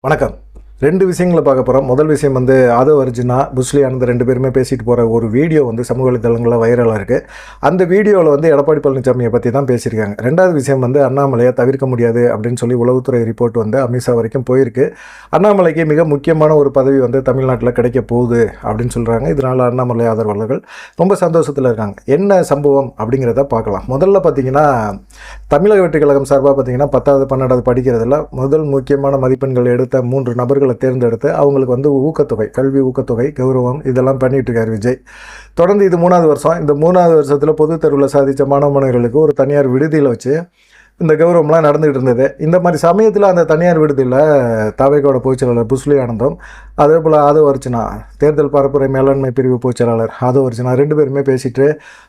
வணக்கம். 2 விஷயங்களை பார்க்க போகிறோம். முதல் விஷயம் வந்து ஆதவ் அர்ஜுனா, புஸ்லி ஆனந்த் 2 பேருமே பேசிட்டு போகிற ஒரு வீடியோ வந்து சமூக வலைதளங்களில் வைரலாக இருக்குது. அந்த வீடியோவில் வந்து எடப்பாடி பழனிசாமியை பற்றி தான் பேசியிருக்காங்க. 2வது விஷயம் வந்து அண்ணாமலையை தவிர்க்க முடியாது அப்படின்னு சொல்லி உளவுத்துறை ரிப்போர்ட் வந்து அமித்ஷா வரைக்கும் போயிருக்கு. அண்ணாமலைக்கு மிக முக்கியமான ஒரு பதவி வந்து தமிழ்நாட்டில் கிடைக்க போகுது அப்படின்னு சொல்கிறாங்க. இதனால் அண்ணாமலை ஆதரவாளர்கள் ரொம்ப சந்தோஷத்தில் இருக்காங்க. என்ன சம்பவம் அப்படிங்கிறத பார்க்கலாம். முதல்ல பார்த்தீங்கன்னா தமிழக வெற்றி கழகம் சார்பாக பார்த்தீங்கன்னா 10வது 12வது படிக்கிறதுல முதல் முக்கியமான மதிப்பெண்கள் எடுத்த 3 நபர்களை தேர்ந்தெடுத்து அவங்களுக்கு வந்து ஊக்கத்தொகை, கல்வி ஊக்கத்தொகை, கௌரவம் இதெல்லாம் பண்ணிட்டு இருக்கார் விஜய். தொடர்ந்து இது 3வது வருஷம். இந்த 3வது வருஷத்தில் பொதுத் தேர்வில் சாதித்த மாணவர்களுக்கு ஒரு தனியார் விடுதியில் வச்சு இந்த கௌரவம்லாம் நடந்துகிட்டு இருந்தது. இந்த மாதிரி சமயத்தில் அந்த தனியார் விடுதியில் தவைக்கோட பொதுச்செயலாளர் புஸ்லி ஆனந்தும், அதே போல் ஆதவ் அர்ஜுனா தேர்தல் பரப்புரை மேலாண்மை பிரிவு பொதுச்செயலாளர் ஆதவ் அர்ஜுனா 2 பேருமே பேசிட்டு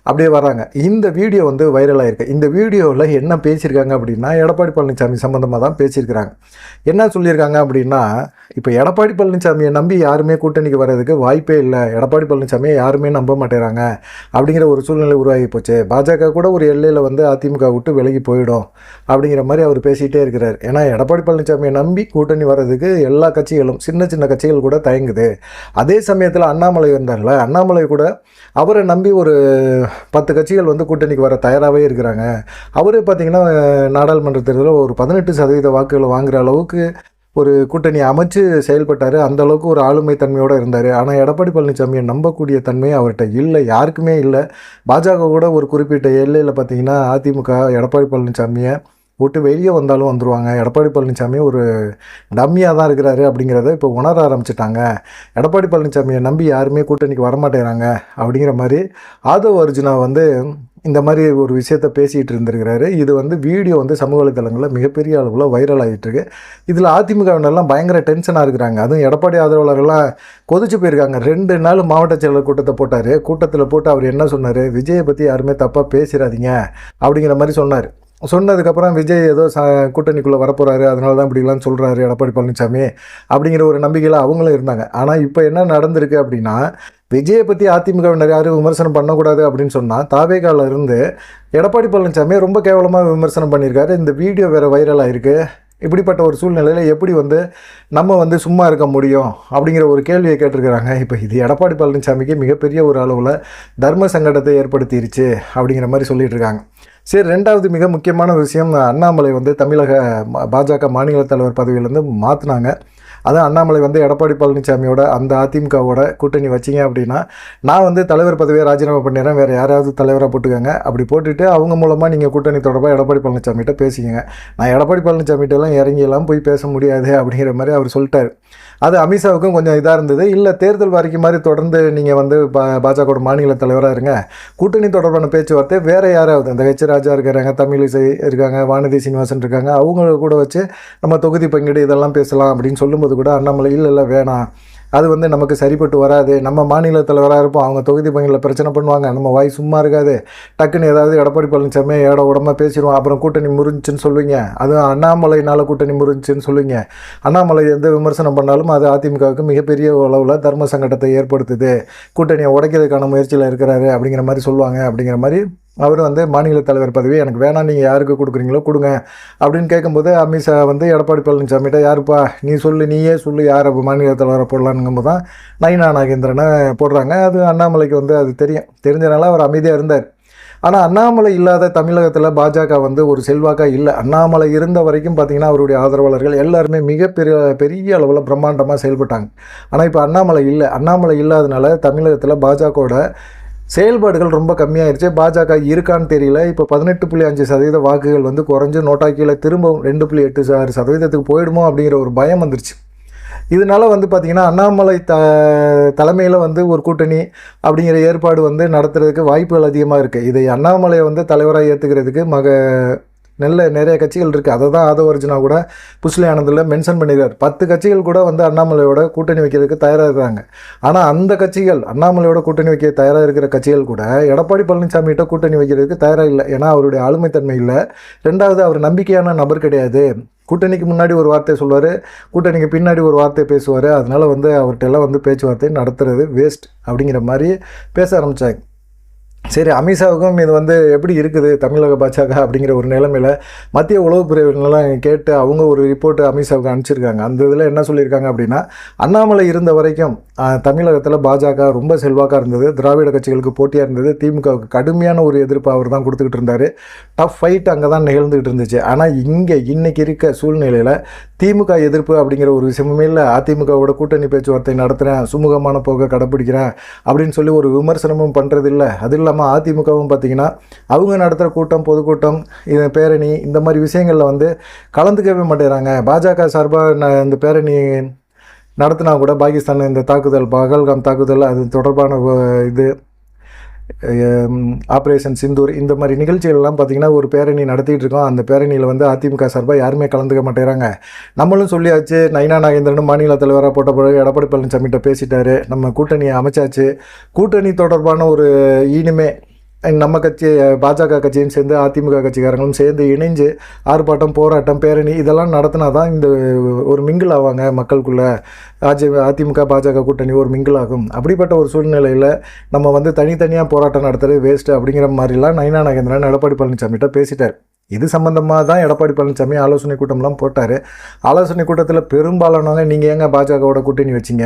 அப்படியே வராங்க. இந்த வீடியோ வந்து வைரலாக இருக்குது. இந்த வீடியோவில் என்ன பேசியிருக்காங்க அப்படின்னா எடப்பாடி பழனிசாமி சம்மந்தமாக தான் பேசியிருக்கிறாங்க. என்ன சொல்லியிருக்காங்க அப்படின்னா, இப்போ எடப்பாடி பழனிசாமியை நம்பி யாருமே கூட்டணிக்கு வர்றதுக்கு வாய்ப்பே இல்லை, எடப்பாடி பழனிசாமியை யாருமே நம்ப மாட்டேறாங்க அப்படிங்கிற ஒரு சூழ்நிலை உருவாகி போச்சு. பாஜக கூட ஒரு எல்லையில் வந்து அதிமுக விட்டு விலகி போயிடும் அப்படிங்கிற மாதிரி அவர் பேசிகிட்டே இருக்கிறார். ஏன்னா எடப்பாடி பழனிசாமியை நம்பி கூட்டணி வர்றதுக்கு எல்லா கட்சிகளும், சின்ன சின்ன கட்சிகள் கூட தயங்குது. அதே சமயத்தில் அண்ணாமலை இருந்தார்ல, அண்ணாமலை கூட அவரை நம்பி ஒரு 10 கட்சிகள் வந்து கூட்டணிக்கு வர தயாராகவே இருக்கிறாங்க. அவரே பார்த்திங்கன்னா நாடாளுமன்ற தேர்தலில் ஒரு 18% வாக்குகளை வாங்குகிற அளவுக்கு ஒரு கூட்டணி அமைச்சு செயல்பட்டார். அந்த அளவுக்கு ஒரு ஆளுமை தன்மையோடு இருந்தார். ஆனால் எடப்பாடி பழனிசாமியை நம்பக்கூடிய தன்மை அவர்கிட்ட இல்லை, யாருக்குமே இல்லை. பாஜக கூட ஒரு குறிப்பிட்ட எல்லையில் பார்த்திங்கன்னா அதிமுக எடப்பாடி பழனிசாமியை விட்டு வெளியே வந்தாலும் வந்துடுவாங்க. எடப்பாடி பழனிசாமி ஒரு டம்மியாக தான் இருக்கிறாரு அப்படிங்கிறத இப்போ உணர ஆரம்பிச்சிட்டாங்க. எடப்பாடி பழனிசாமியை நம்பி யாருமே கூட்டணிக்கு வரமாட்டேறாங்க அப்படிங்கிற மாதிரி ஆதவ் அர்ஜுனா வந்து இந்த மாதிரி ஒரு விஷயத்தை பேசிகிட்டு இருந்திருக்கிறாரு. இது வந்து வீடியோ வந்து சமூக வலைதளங்களில் மிகப்பெரிய அளவில் வைரல் ஆகிட்டுருக்கு. இதில் அதிமுகவினரெல்லாம் பயங்கர டென்ஷனாக இருக்கிறாங்க. அதுவும் எடப்பாடி ஆதரவாளர்கள்லாம் கொதிச்சு போயிருக்காங்க. 2 நாள் மாவட்ட செயலர் கூட்டத்தை போட்டார். கூட்டத்தில் போட்டு அவர் என்ன சொன்னார், விஜயை பற்றி யாருமே தப்பாக பேசிடாதீங்க அப்படிங்கிற மாதிரி சொன்னார். சொன்னதுக்கப்புறம் விஜய் ஏதோ கூட்டணிக்குள்ளே வரப்போகிறாரு, அதனால தான் இப்படிலாம் சொல்கிறாரு எடப்பாடி பழனிசாமி அப்படிங்கிற ஒரு நம்பிக்கையில் அவங்களும் இருந்தாங்க. ஆனால் இப்போ என்ன நடந்திருக்கு அப்படின்னா, விஜயை பற்றி அதிமுகவினர் யாரும் விமர்சனம் பண்ணக்கூடாது அப்படின்னு சொன்னால் தாவேகால இருந்து எடப்பாடி பழனிசாமியை ரொம்ப கேவலமாக விமர்சனம் பண்ணியிருக்காரு. இந்த வீடியோ வேறு வைரலாக இருக்குது. இப்படிப்பட்ட ஒரு சூழ்நிலையில் எப்படி வந்து நம்ம வந்து சும்மா இருக்க முடியும் அப்படிங்கிற ஒரு கேள்வியை கேட்டிருக்கிறாங்க. இப்போ இது எடப்பாடி பழனிசாமிக்கு மிகப்பெரிய ஒரு அளவில் தர்ம சங்கடத்தை ஏற்படுத்திருச்சு அப்படிங்கிற மாதிரி சொல்லிட்டு இருக்காங்க. சரி, 2வது மிக முக்கியமான விஷயம், அண்ணாமலை வந்து தமிழக பாஜக மாநில தலைவர் பதவியிலேருந்து மாற்றினாங்க. அதான் அண்ணாமலை வந்து எடப்பாடி பழனிசாமியோட அந்த அதிமுகவோட கூட்டணி வச்சிங்க அப்படின்னா நான் வந்து தலைவர் பதவியை ராஜினாமா பண்ணிடுறேன், வேறு யாராவது தலைவராக போட்டுக்கோங்க, அப்படி போட்டுட்டு அவங்க மூலமாக நீங்கள் கூட்டணி தொடர்பாக எடப்பாடி பழனிசாமிகிட்ட பேசிக்கங்க, நான் எடப்பாடி பழனிசாமிகிட்டலாம் இறங்கியெல்லாம் போய் பேச முடியாது அப்படிங்கிற மாதிரி அவர் சொல்லிட்டார். அது அமித்ஷாவுக்கும் கொஞ்சம் இதாக இருந்தது. இல்லை, தேர்தல் வரைக்கும் மாதிரி தொடர்ந்து நீங்கள் வந்து பாஜகவோட மாநில தலைவராக இருங்க, கூட்டணி தொடர்பான பேச்சுவார்த்தை வேறு யாராவது, இந்த ஹெச் ராஜா இருக்கிறாங்க, தமிழிசை இருக்காங்க, வானதி சீனிவாசன் இருக்காங்க, அவங்க கூட வச்சு நம்ம தொகுதி பங்கீடு இதெல்லாம் பேசலாம் அப்படின்னு சொல்லும்போது கூட அண்ணாமலை இல்லை வேணாம், அது வந்து நமக்கு சரிப்பட்டு வராது, நம்ம மாநில தலைவராக இருப்போம், அவங்க தொகுதி பங்கில் பிரச்சனை பண்ணுவாங்க, நம்ம வாய் சும்மா இருக்காது, டக்குன்னு ஏதாவது எடப்பாடி பழனிசாமி ஏட உடம்பா பேசிடுவோம், அப்புறம் கூட்டணி முறிஞ்சுன்னு சொல்லுவீங்க, அதுவும் அண்ணாமலைனால கூட்டணி முறிஞ்சுன்னு சொல்லுவீங்க, அண்ணாமலை எந்த விமர்சனம் பண்ணாலும் அது அதிமுகவுக்கு மிகப்பெரிய அளவில் தர்ம சங்கடத்தை ஏற்படுத்துது, கூட்டணியை உடைக்கிறதுக்கான முயற்சியில் இருக்கிறாரு அப்படிங்கிற மாதிரி சொல்லுவாங்க. அப்படிங்கிற மாதிரி அவர் வந்து மாநில தலைவர் பதவி எனக்கு வேணாம், நீங்கள் யாருக்கு கொடுக்குறீங்களோ கொடுங்க அப்படின்னு கேட்கும்போது அமித்ஷா வந்து எடப்பாடி பழனிசாமிகிட்ட யாருப்பா நீ சொல்லு, நீயே சொல்லு யாரை மாநில தலைவரை போடலான்னுங்கும்போது தான் நயினா நாகேந்திரனை போடுறாங்க. அது அண்ணாமலைக்கு வந்து அது தெரிஞ்சனால அவர் அமைதியாக இருந்தார். ஆனால் அண்ணாமலை இல்லாத தமிழகத்தில் பாஜக வந்து ஒரு செல்வாக்காக இல்லை. அண்ணாமலை இருந்த வரைக்கும் பார்த்திங்கன்னா அவருடைய ஆதரவாளர்கள் எல்லாருமே பெரிய அளவில் பிரம்மாண்டமாக செயல்பட்டாங்க. ஆனால் இப்போ அண்ணாமலை இல்லை. அண்ணாமலை இல்லாதனால தமிழகத்தில் பாஜகவோட செயல்பாடுகள் ரொம்ப கம்மியாயிருச்சு. பாஜக இருக்கான்னு தெரியல. இப்போ 18.5% வாக்குகள் வந்து குறைஞ்சு நோட்டாக்கியில் திரும்பவும் 2.86% போயிடுமோ அப்படிங்கிற ஒரு பயம் வந்துருச்சு. இதனால் வந்து பார்த்திங்கன்னா அண்ணாமலை தலைமையில் வந்து ஒரு கூட்டணி அப்படிங்கிற ஏற்பாடு வந்து நடத்துறதுக்கு வாய்ப்புகள் அதிகமாக இருக்குது. இதை அண்ணாமலையை வந்து தலைவராக ஏற்றுக்கிறதுக்கு நிறைய கட்சிகள் இருக்குது. அதை தான் ஆதவ் அர்ஜுனா கூட புஸ்லி ஆனந்தில் மென்ஷன் பண்ணியிருக்கார். 10 கட்சிகள் கூட வந்து அண்ணாமலையோட கூட்டணி வைக்கிறதுக்கு தயாராக இருக்காங்க. ஆனால் அந்த கட்சிகள் அண்ணாமலையோட கூட்டணி வைக்க தயாராக இருக்கிற கட்சிகள் கூட எடப்பாடி பழனிசாமிகிட்ட கூட்டணி வைக்கிறதுக்கு தயாராக இல்லை. ஏன்னா அவருடைய ஆளுமைத்தன்மை இல்லை. 2வது அவர் நம்பிக்கையான நபர் கிடையாது. கூட்டணிக்கு முன்னாடி ஒரு வார்த்தை சொல்லுவார், கூட்டணிக்கு பின்னாடி ஒரு வார்த்தை பேசுவார். அதனால் வந்து அவர்கிட்ட எல்லாம் வந்து பேச்சுவார்த்தை நடத்துறது வேஸ்ட் அப்படிங்கிற மாதிரி பேச ஆரம்பித்தாங்க. சரி, அமித்ஷாவுக்கும் இது வந்து எப்படி இருக்குது தமிழக பாஜக அப்படிங்கிற ஒரு நிலைமையில் மத்திய உளவுப்பிரிவினெலாம் கேட்டு அவங்க ஒரு ரிப்போர்ட்டு அமித்ஷாவுக்கு அனுப்பிச்சிருக்காங்க. அந்த இதில் என்ன சொல்லியிருக்காங்க அப்படின்னா, அண்ணாமலை இருந்த வரைக்கும் தமிழகத்தில் பாஜக ரொம்ப செல்வாக்காக இருந்தது, திராவிட கட்சிகளுக்கு போட்டியாக இருந்தது, திமுகவுக்கு கடுமையான ஒரு எதிர்ப்பு அவர் தான் கொடுத்துக்கிட்டு இருந்தார், டஃப் ஃபைட் அங்கே தான் நிகழ்ந்துக்கிட்டு இருந்துச்சு. ஆனால் இன்றைக்கி இருக்க சூழ்நிலையில் திமுக எதிர்ப்பு அப்படிங்கிற ஒரு விஷயமுமே இல்லை, அதிமுகவோட கூட்டணி பேச்சுவார்த்தை நடத்துகிறேன், சுமூகமான போக்கை கடைப்பிடிக்கிறேன் அப்படின்னு சொல்லி ஒரு விமர்சனமும் பண்ணுறதில்லை. அது இல்லாமல் அதிமுகவும் பார்த்திங்கன்னா அவங்க நடத்துகிற கூட்டம், பொதுக்கூட்டம், இது பேரணி, இந்த மாதிரி விஷயங்களில் வந்து கலந்துக்கவே மாட்டேறாங்க. பாஜக சார்பாக இந்த பேரணி நடத்தினா கூட பாகிஸ்தான் இந்த தாக்குதல், பகல்காம் தாக்குதல், அது தொடர்பான இது ஆப்ரேஷன் சிந்தூர், இந்த மாதிரி நிகழ்ச்சிகள்லாம் பார்த்திங்கன்னா ஒரு பேரணி நடத்திட்டு இருக்கோம். அந்த பேரணியில் வந்து அதிமுக சார்பாக யாருமே கலந்துக்க மாட்டேறாங்க. நம்மளும் சொல்லியாச்சு, நயினா நாகேந்திரன் மாநில தலைவராக போட்ட பிறகு எடப்பாடி பழனிசாமிகிட்ட பேசிட்டாரு, நம்ம கூட்டணியை அமைச்சாச்சு, கூட்டணி தொடர்பான ஒரு இனிமே நம்ம கட்சி பாஜக கட்சியும் சேர்ந்து அதிமுக கட்சிக்காரங்களும் சேர்ந்து இணைஞ்சு ஆர்ப்பாட்டம், போராட்டம், பேரணி இதெல்லாம் நடத்தினா தான் இந்த ஒரு மிங்கிள் ஆவாங்க மக்களுக்குள்ளே. அதிமுக பாஜக கூட்டணி ஒரு மிங்கிள் ஆகும். அப்படிப்பட்ட ஒரு சூழ்நிலையில் நம்ம வந்து தனித்தனியாக போராட்டம் நடத்துறது வேஸ்ட்டு அப்படிங்கிற மாதிரிலாம் நயினா நாகேந்திரன் எடப்பாடி பழனிசாமிகிட்ட பேசிட்டார். இது சம்மந்தமாக தான் எடப்பாடி பழனிசாமி ஆலோசனை கூட்டம்லாம் போட்டார். ஆலோசனை கூட்டத்தில் பெரும்பாலானவங்க, நீங்கள் ஏங்க பாஜகவோட கூட்டணி வச்சிங்க,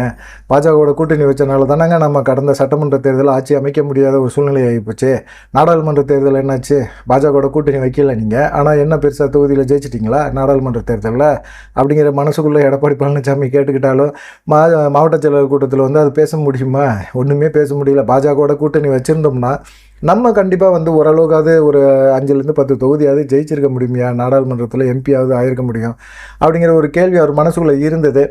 பாஜகவோட கூட்டணி வச்சனால தானங்க நம்ம கடந்த சட்டமன்ற தேர்தலில் ஆட்சி அமைக்க முடியாத ஒரு சூழ்நிலை ஆகிப்போச்சு, நாடாளுமன்ற தேர்தல் என்னாச்சு, பாஜகவோட கூட்டணி வைக்கல நீங்கள், ஆனால் என்ன பெருசாக தொகுதியில் ஜெயிச்சிட்டிங்களா நாடாளுமன்ற தேர்தலில் அப்படிங்கிற மனசுக்குள்ளே எடப்பாடி பழனிசாமி கேட்டுக்கிட்டாலும் மாவட்ட செயலர் கூட்டத்தில் வந்து அது பேச முடியுமா? ஒன்றுமே பேச முடியல. பாஜகவோட கூட்டணி வச்சுருந்தோம்னா நம்ம கண்டிப்பாக வந்து ஓரளவுக்காவது ஒரு 5லேருந்து 10 தொகுதியாவது ஜெயிச்சிருக்க முடியுமையா, நாடாளுமன்றத்தில் எம்பியாவது ஆயிருக்க முடியும் அப்படிங்கிற ஒரு கேள்வி அவர் மனசுக்குள்ளே இருந்தது.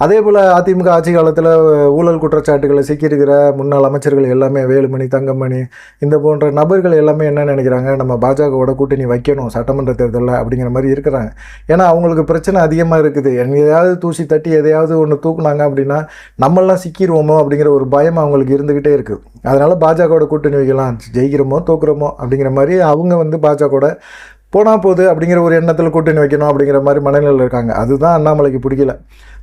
அதே போல் அதிமுக ஆட்சி காலத்தில் ஊழல் குற்றச்சாட்டுகளை சிக்கியிருக்கிற முன்னாள் அமைச்சர்கள் எல்லாமே, வேலுமணி, தங்கமணி, இந்த போன்ற நபர்கள் எல்லாமே என்ன நினைக்கிறாங்க, நம்ம பாஜகவோட கூட்டணி வைக்கணும் சட்டமன்ற தேர்தலில் அப்படிங்கிற மாதிரி இருக்கிறாங்க. ஏன்னா அவங்களுக்கு பிரச்சனை அதிகமாக இருக்குது. எதையாவது தூசி தட்டி எதையாவது ஒன்று தூக்குனாங்க அப்படின்னா நம்மளாம் சிக்கிடுவோமோ அப்படிங்கிற ஒரு பயம் அவங்களுக்கு இருந்துக்கிட்டே இருக்குது. அதனால் பாஜகவோட கூட்டணி வைக்கலாம், ஜெயிக்கிறோமோ தோக்குறோமோ அப்படிங்கிற மாதிரி அவங்க வந்து பாஜகவோட போனால் போகுது அப்படிங்கிற ஒரு எண்ணத்தில் கூட்டணி வைக்கணும் அப்படிங்கிற மாதிரி மனநிலையில் இருக்காங்க. அதுதான் அண்ணாமலைக்கு பிடிக்கல.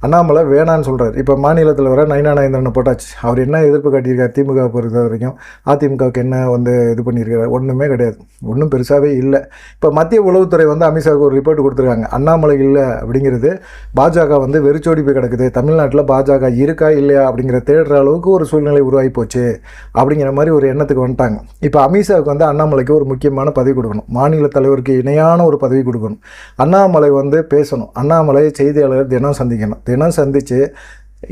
அண்ணாமலை வேணான்னு சொல்கிறார். இப்போ மாநிலத்தில் வர நயினா நாகேந்திரனை போட்டாச்சு, அவர் என்ன எதிர்ப்பு காட்டியிருக்கார் திமுக பொறுத்த வரைக்கும், அதிமுகவுக்கு என்ன வந்து இது பண்ணியிருக்காரு, ஒன்றுமே கிடையாது, ஒன்றும் பெருசாகவே இல்லை. இப்போ மத்திய உளவுத்துறை வந்து அமித்ஷாவுக்கு ஒரு ரிப்போர்ட் கொடுத்துருக்காங்க, அண்ணாமலை இல்லை அப்படிங்கிறது பாஜக வந்து வெறிச்சோடி போய் கிடக்குது, தமிழ்நாட்டில் பாஜக இருக்கா இல்லையா அப்படிங்கிற தேடுற அளவுக்கு ஒரு சூழ்நிலை உருவாகி போச்சு அப்படிங்கிற மாதிரி ஒரு எண்ணத்துக்கு வந்துட்டாங்க. இப்போ அமித்ஷாவுக்கு வந்து அண்ணாமலைக்கு ஒரு முக்கியமான பதவி கொடுக்கணும், மாநில தலைவருக்கு இணையான ஒரு பதவி கொடுக்கணும். அண்ணாமலை வந்து பேசணும், அண்ணாமலை செய்தியாளர் தினம் சந்திக்கணும், தினம் சந்தித்து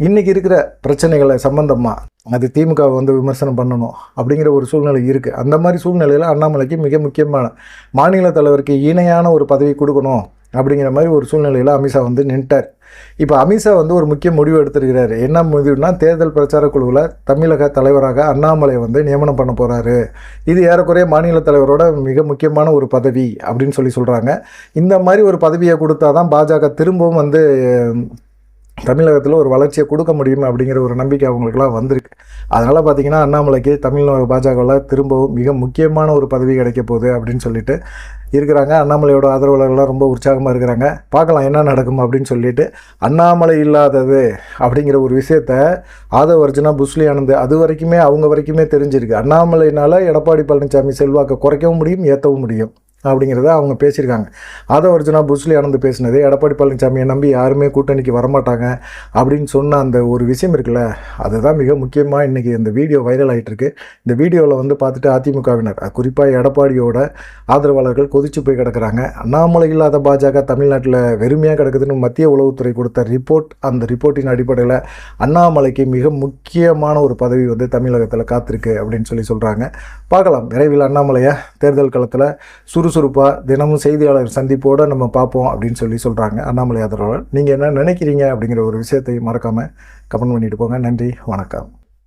இன்றைக்கி இருக்கிற பிரச்சனைகளை சம்பந்தமாக அது திமுக வந்து விமர்சனம் பண்ணணும் அப்படிங்கிற ஒரு சூழ்நிலை இருக்குது. அந்த மாதிரி சூழ்நிலையில் அண்ணாமலைக்கு மிக முக்கியமான மாநில தலைவருக்கு இணையான ஒரு பதவி கொடுக்கணும் அப்படிங்கிற மாதிரி ஒரு சூழ்நிலையில் அமித்ஷா வந்து நின்ட்டார். இப்போ அமித்ஷா வந்து ஒரு முக்கிய முடிவு எடுத்திருக்கிறாரு. என்ன முடிவுனா, தேர்தல் பிரச்சார குழுவில் தமிழக தலைவராக அண்ணாமலை வந்து நியமனம் பண்ண போகிறாரு. இது ஏறக்குறைய மாநில தலைவரோட மிக முக்கியமான ஒரு பதவி அப்படின்னு சொல்கிறாங்க. இந்த மாதிரி ஒரு பதவியை கொடுத்தா தான் பாஜக திரும்பவும் வந்து தமிழகத்தில் ஒரு வளர்ச்சியை கொடுக்க முடியும் அப்படிங்கிற ஒரு நம்பிக்கை அவங்களுக்குலாம் வந்திருக்கு. அதனால் பார்த்திங்கன்னா அண்ணாமலைக்கு தமிழ்நாடு பாஜகவில் திரும்பவும் மிக முக்கியமான ஒரு பதவி கிடைக்க போகுது அப்படின்னு சொல்லிட்டு இருக்கிறாங்க. அண்ணாமலையோட ஆதரவாளர்கள்லாம் ரொம்ப உற்சாகமாக இருக்கிறாங்க. பார்க்கலாம் என்ன நடக்கும் அப்படின்னு சொல்லிட்டு. அண்ணாமலை இல்லாதது அப்படிங்கிற ஒரு விஷயத்த ஆதவ அர்ஜுனா, புஸ்லி ஆனந்த் அது வரைக்குமே அவங்க வரைக்குமே தெரிஞ்சிருக்கு. அண்ணாமலையினால் எடப்பாடி பழனிசாமி செல்வாக்கை குறைக்கவும் முடியும், ஏற்றவும் முடியும் அப்படிங்கிறத அவங்க பேசியிருக்காங்க. ஆதவ அர்ஜுனா, புஸ்லி ஆனந்த் பேசினது, எடப்பாடி பழனிசாமியை நம்பி யாருமே கூட்டணிக்கு வரமாட்டாங்க அப்படின்னு சொன்ன அந்த ஒரு விஷயம் இருக்குல்ல, அதுதான் மிக முக்கியமாக இன்றைக்கி இந்த வீடியோ வைரல் ஆகிட்டுருக்கு. இந்த வீடியோவில் வந்து பார்த்துட்டு அதிமுகவினர், குறிப்பாக எடப்பாடியோட ஆதரவாளர்கள் கொதிச்சு போய் கிடக்கிறாங்க. அண்ணாமலை இல்லாத பாஜக தமிழ்நாட்டில் வெறுமையாக கிடக்குதுன்னு மத்திய உளவுத்துறை கொடுத்த ரிப்போர்ட், அந்த ரிப்போர்ட்டின் அடிப்படையில் அண்ணாமலைக்கு மிக முக்கியமான ஒரு பதவி வந்து தமிழகத்தில் காத்திருக்கு அப்படின்னு சொல்கிறாங்க. பார்க்கலாம், விரைவில் அண்ணாமலையை தேர்தல் களத்தில் சுறுசுறுப்பாக தினமும் செய்தியாளர் சந்திப்போடு நம்ம பார்ப்போம் அப்படின்னு சொல்கிறாங்க அண்ணாமலை ஆதரவாளர். நீங்கள் என்ன நினைக்கிறீங்க அப்படிங்கிற ஒரு விஷயத்தை மறக்காமல் கமெண்ட் பண்ணிட்டு போங்க. நன்றி, வணக்கம்.